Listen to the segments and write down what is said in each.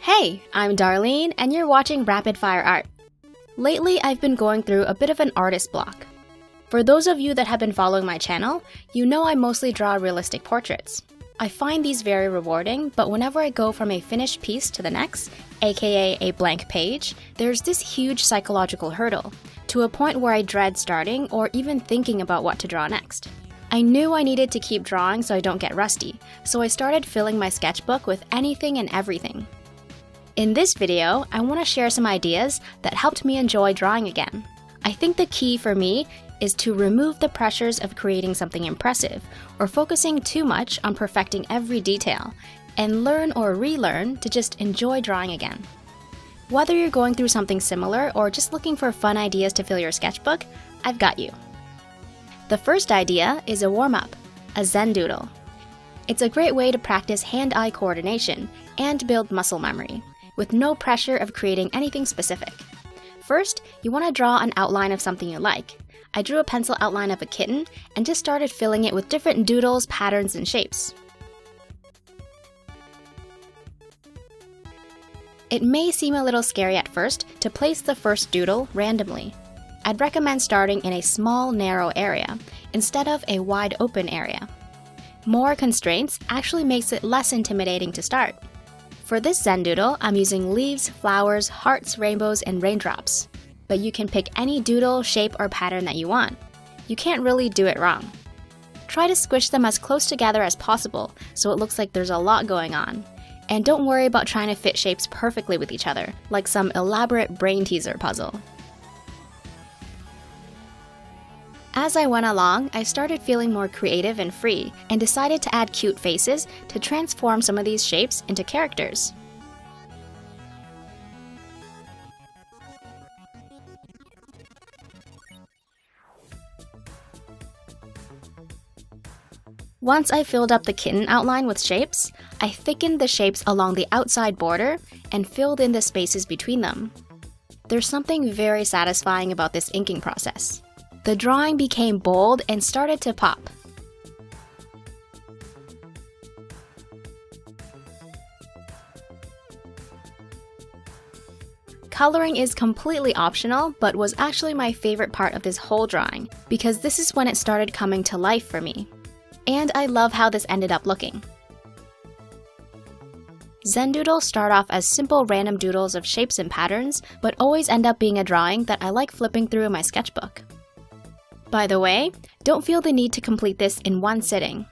Hey, I'm Darlene, and you're watching Rapid Fire Art. Lately, I've been going through a bit of an artist block. For those of you that have been following my channel, you know I mostly draw realistic portraits. I find these very rewarding, but whenever I go from a finished piece to the next, aka a blank page, there's this huge psychological hurdle, to a point where I dread starting or even thinking about what to draw next. I knew I needed to keep drawing so I don't get rusty, so I started filling my sketchbook with anything and everything. In this video, I want to share some ideas that helped me enjoy drawing again. I think the key for me is to remove the pressures of creating something impressive or focusing too much on perfecting every detail, and learn or relearn to just enjoy drawing again. Whether you're going through something similar or just looking for fun ideas to fill your sketchbook, I've got you. The first idea is a warm-up, a ZenDoodle. It's a great way to practice hand-eye coordination and build muscle memory, with no pressure of creating anything specific. First, you want to draw an outline of something you like. I drew a pencil outline of a kitten and just started filling it with different doodles, patterns, and shapes. It may seem a little scary at first to place the first doodle randomly. I'd recommend starting in a small, narrow area instead of a wide open area. More constraints actually makes it less intimidating to start. For this ZenDoodle, I'm using leaves, flowers, hearts, rainbows, and raindrops. But you can pick any doodle, shape, or pattern that you want. You can't really do it wrong. Try to squish them as close together as possible so it looks like there's a lot going on. And don't worry about trying to fit shapes perfectly with each other, like some elaborate brain teaser puzzle. As I went along, I started feeling more creative and free, and decided to add cute faces to transform some of these shapes into characters. Once I filled up the kitten outline with shapes, I thickened the shapes along the outside border and filled in the spaces between them. There's something very satisfying about this inking process. The drawing became bold and started to pop. Coloring is completely optional, but was actually my favorite part of this whole drawing, because this is when it started coming to life for me. And I love how this ended up looking. ZenDoodles start off as simple random doodles of shapes and patterns, but always end up being a drawing that I like flipping through in my sketchbook. By the way, don't feel the need to complete this in one sitting.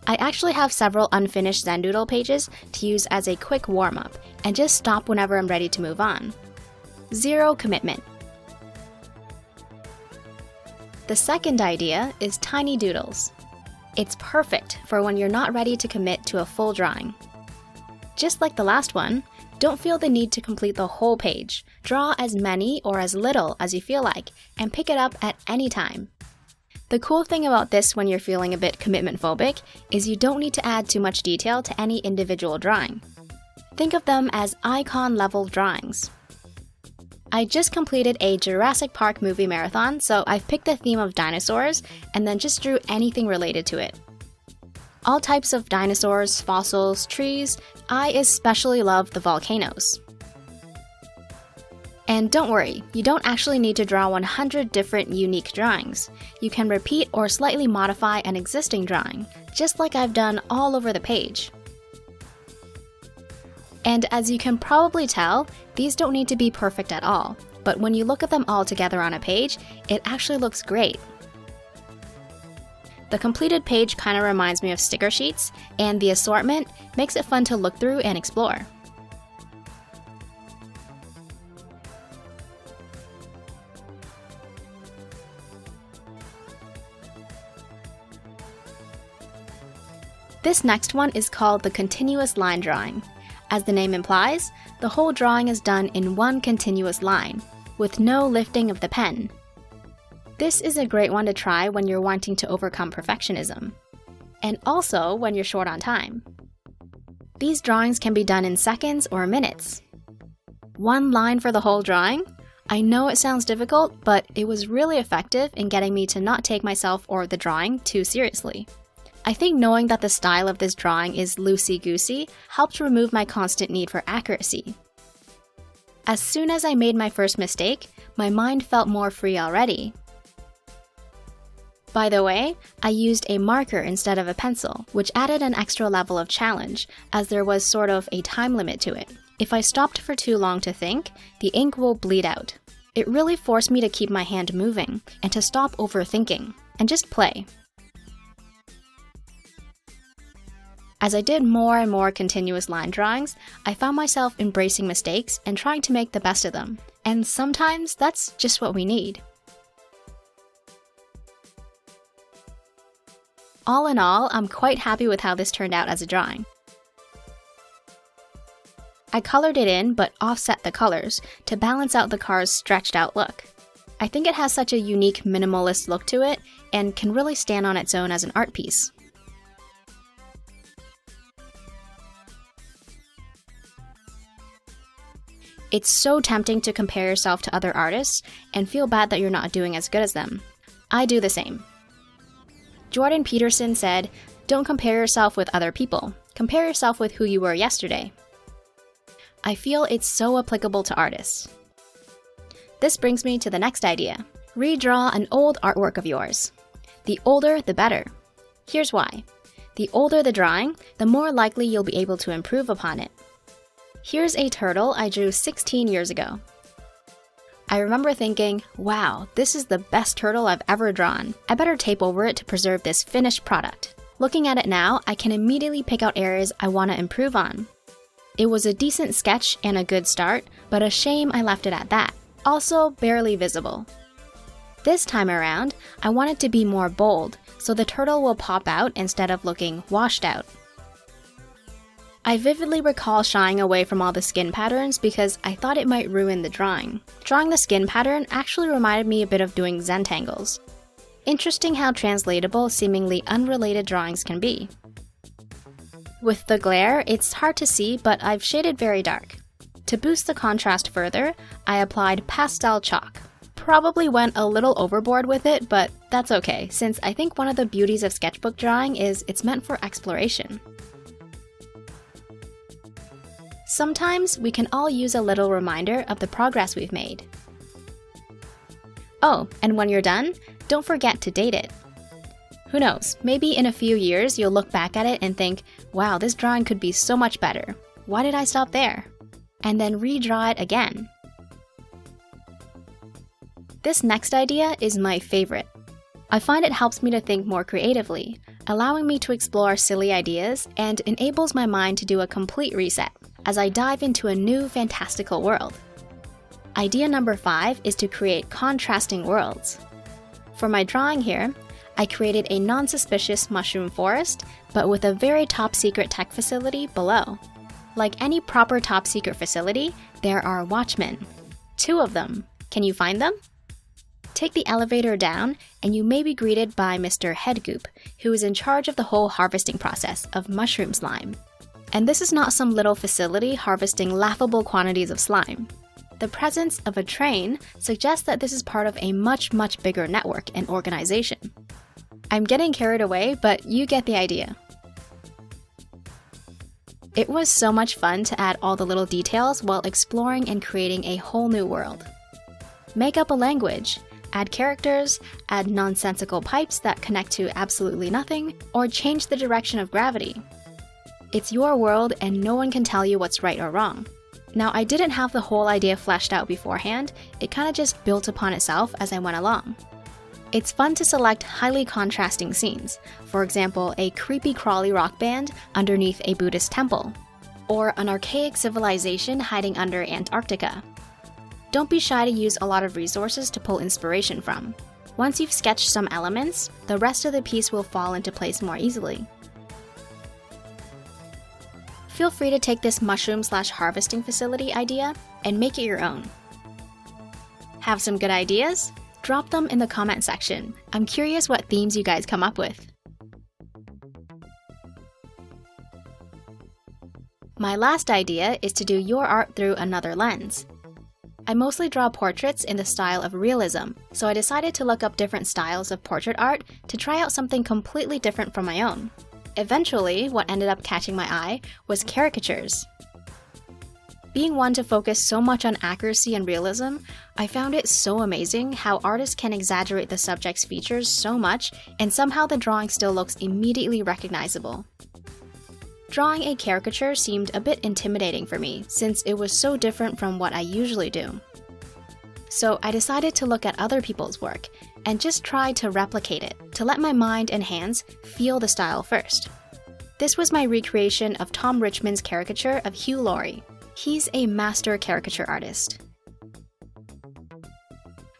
I actually have several unfinished ZenDoodle pages to use as a quick warm-up, and just stop whenever I'm ready to move on. Zero commitment. The second idea is tiny doodles. It's perfect for when you're not ready to commit to a full drawing. Just like the last one, don't feel the need to complete the whole page. Draw as many or as little as you feel like, and pick it up at any time. The cool thing about this when you're feeling a bit commitment phobic is you don't need to add too much detail to any individual drawing. Think of them as icon-level drawings. I just completed a Jurassic Park movie marathon, so I've picked the theme of dinosaurs and then just drew anything related to it. All types of dinosaurs, fossils, trees. I especially love the volcanoes. And don't worry, you don't actually need to draw 100 different unique drawings. You can repeat or slightly modify an existing drawing, just like I've done all over the page. And as you can probably tell, these don't need to be perfect at all, but when you look at them all together on a page, it actually looks great. The completed page kind of reminds me of sticker sheets, and the assortment makes it fun to look through and explore. This next one is called the continuous line drawing. As the name implies, the whole drawing is done in one continuous line, with no lifting of the pen. This is a great one to try when you're wanting to overcome perfectionism, and also when you're short on time. These drawings can be done in seconds or minutes. One line for the whole drawing? I know it sounds difficult, but it was really effective in getting me to not take myself or the drawing too seriously. I think knowing that the style of this drawing is loosey-goosey helped remove my constant need for accuracy. As soon as I made my first mistake, my mind felt more free already. By the way, I used a marker instead of a pencil, which added an extra level of challenge, as there was sort of a time limit to it. If I stopped for too long to think, the ink will bleed out. It really forced me to keep my hand moving, and to stop overthinking, and just play. As I did more and more continuous line drawings, I found myself embracing mistakes and trying to make the best of them. And sometimes that's just what we need. All in all, I'm quite happy with how this turned out as a drawing. I colored it in but offset the colors to balance out the car's stretched out look. I think it has such a unique minimalist look to it and can really stand on its own as an art piece. It's so tempting to compare yourself to other artists and feel bad that you're not doing as good as them. I do the same. Jordan Peterson said, "Don't compare yourself with other people. Compare yourself with who you were yesterday." I feel it's so applicable to artists. This brings me to the next idea. Redraw an old artwork of yours. The older, the better. Here's why. The older the drawing, the more likely you'll be able to improve upon it. Here's a turtle I drew 16 years ago. I remember thinking, wow, this is the best turtle I've ever drawn. I better tape over it to preserve this finished product. Looking at it now, I can immediately pick out areas I want to improve on. It was a decent sketch and a good start, but a shame I left it at that. Also barely visible. This time around, I want it to be more bold, so the turtle will pop out instead of looking washed out. I vividly recall shying away from all the skin patterns because I thought it might ruin the drawing. Drawing the skin pattern actually reminded me a bit of doing ZenDoodles. Interesting how translatable seemingly unrelated drawings can be. With the glare, it's hard to see, but I've shaded very dark. To boost the contrast further, I applied pastel chalk. Probably went a little overboard with it, but that's okay, since I think one of the beauties of sketchbook drawing is it's meant for exploration. Sometimes we can all use a little reminder of the progress we've made. Oh, and when you're done, don't forget to date it. Who knows, maybe in a few years you'll look back at it and think, wow, this drawing could be so much better. Why did I stop there? And then redraw it again. This next idea is my favorite. I find it helps me to think more creatively, allowing me to explore silly ideas and enables my mind to do a complete reset as I dive into a new fantastical world. Idea number 5 is to create contrasting worlds. For my drawing here, I created a non-suspicious mushroom forest, but with a very top-secret tech facility below. Like any proper top-secret facility, there are watchmen. 2 of them. Can you find them? Take the elevator down, and you may be greeted by Mr. Headgoop, who is in charge of the whole harvesting process of mushroom slime. And this is not some little facility harvesting laughable quantities of slime. The presence of a train suggests that this is part of a much, much bigger network and organization. I'm getting carried away, but you get the idea. It was so much fun to add all the little details while exploring and creating a whole new world. Make up a language, add characters, add nonsensical pipes that connect to absolutely nothing, or change the direction of gravity. It's your world and no one can tell you what's right or wrong. Now, I didn't have the whole idea fleshed out beforehand, it kind of just built upon itself as I went along. It's fun to select highly contrasting scenes, for example, a creepy crawly rock band underneath a Buddhist temple, or an archaic civilization hiding under Antarctica. Don't be shy to use a lot of resources to pull inspiration from. Once you've sketched some elements, the rest of the piece will fall into place more easily. Feel free to take this mushroom/harvesting facility idea and make it your own. Have some good ideas? Drop them in the comment section. I'm curious what themes you guys come up with. My last idea is to do your art through another lens. I mostly draw portraits in the style of realism, so I decided to look up different styles of portrait art to try out something completely different from my own. Eventually, what ended up catching my eye was caricatures. Being one to focus so much on accuracy and realism, I found it so amazing how artists can exaggerate the subject's features so much and somehow the drawing still looks immediately recognizable. Drawing a caricature seemed a bit intimidating for me since it was so different from what I usually do. So I decided to look at other people's work and just try to replicate it to let my mind and hands feel the style first. This was my recreation of Tom Richmond's caricature of Hugh Laurie. He's a master caricature artist.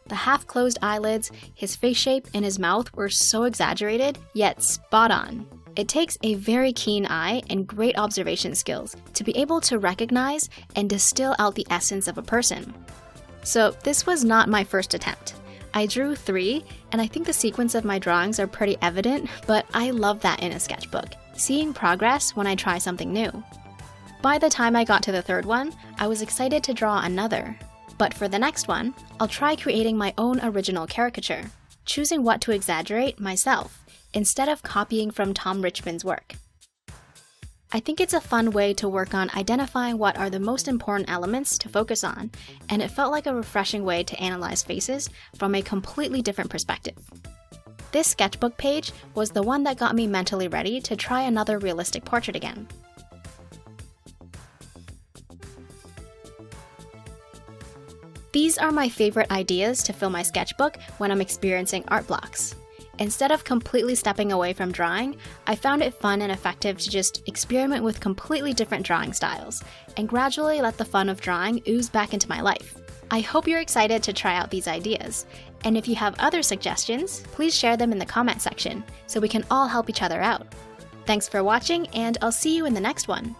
The half-closed eyelids, his face shape, and his mouth were so exaggerated, yet spot on. It takes a very keen eye and great observation skills to be able to recognize and distill out the essence of a person. So this was not my first attempt. I drew 3, and I think the sequence of my drawings are pretty evident, but I love that in a sketchbook, seeing progress when I try something new. By the time I got to the 3rd one, I was excited to draw another. But for the next one, I'll try creating my own original caricature, choosing what to exaggerate myself, instead of copying from Tom Richmond's work. I think it's a fun way to work on identifying what are the most important elements to focus on, and it felt like a refreshing way to analyze faces from a completely different perspective. This sketchbook page was the one that got me mentally ready to try another realistic portrait again. These are my favorite ideas to fill my sketchbook when I'm experiencing art blocks. Instead of completely stepping away from drawing, I found it fun and effective to just experiment with completely different drawing styles, and gradually let the fun of drawing ooze back into my life. I hope you're excited to try out these ideas, and if you have other suggestions, please share them in the comment section so we can all help each other out. Thanks for watching, and I'll see you in the next one.